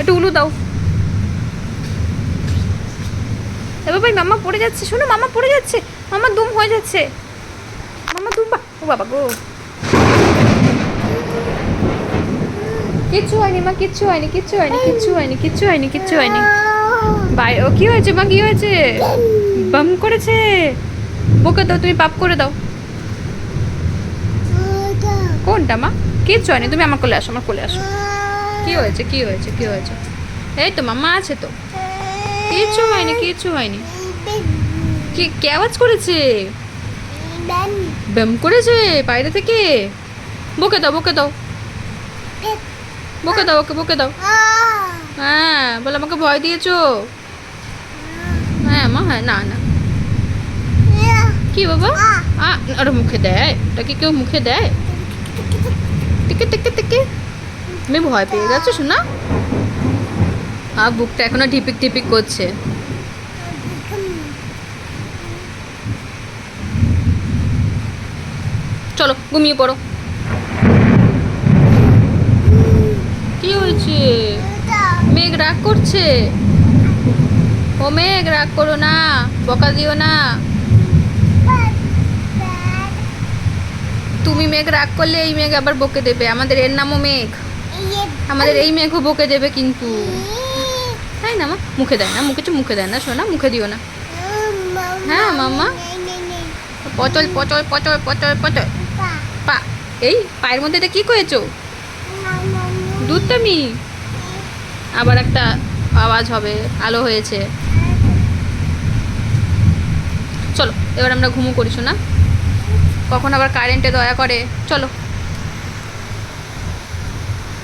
একটু উলু দাও। এবার ভাই মাম্মা পড়ে যাচ্ছে, শোনো মাম্মা পড়ে যাচ্ছে, মাম্মা দুম হয়ে যাচ্ছে, মাম্মা দুম। ও বাবা গো, কিচ্ছু হয়নি মা, কিচ্ছু হয়নি, কিচ্ছু হয়নি, কিচ্ছু হয়নি, কিচ্ছু হয়নি, কিচ্ছু হয়নি। বাই ও কি হয়েছে মা, কি হয়েছে? বাম করেছে। বকে দাও, তুমি পাপ করে দাও। কোনটা মা? কিচ্ছু হয়নি, তুমি আমার কোলে আসো, আমার কোলে আসো। কি হয়েছে, কি হয়েছে, কি হয়েছে? এই তো মাম্মা আছে তো, কিচ্ছু হয়নি, কিচ্ছু হয়নি। কি কে আওয়াজ করেছে? ব্যাম করেছে বাইরে থেকে। বকে দাও, বকে দাও, বকে দাও, ওকে বকে দাও। হ্যাঁ বলে আমাকে ভয় দিয়েছো। হ্যাঁ মা, হ্যাঁ না না। কি বাবা? আরে মুখে দেয়, ওটা কি কেউ মুখে দেয়? টিকে টিকে টিকে, তুমি ভয় পেয়ে গেছো শোনা? বুকটা এখনো ঢিপিক ঢিপিক করছে। চলো ঘুমিয়ে পড়ো। কি হয়েছে? মেঘ রাগ করছে। ও মেঘ রাগ করো না, বকা দিও না। তুমি মেঘ রাগ করলে এই মেঘ আবার বকে দেবে, আমাদের এর নামও মেঘ, আমাদের এই মেঘও বকে দেবে কিন্তু। তাই না মা? মুখে দেয় না, মুখে দেয় না শোনা, মুখে দিও না। হ্যাঁ মাম্মা। পচল পচল পচল পচল পচল পা। এই পায়ের মধ্যে এটা কি করেছো? দুধটামি। আবার একটা আওয়াজ হবে, আলো হয়েছে। চলো এবার আমরা ঘুমো করি শোনা, কখন আবার কারেন্টে দয়া করে। চলো।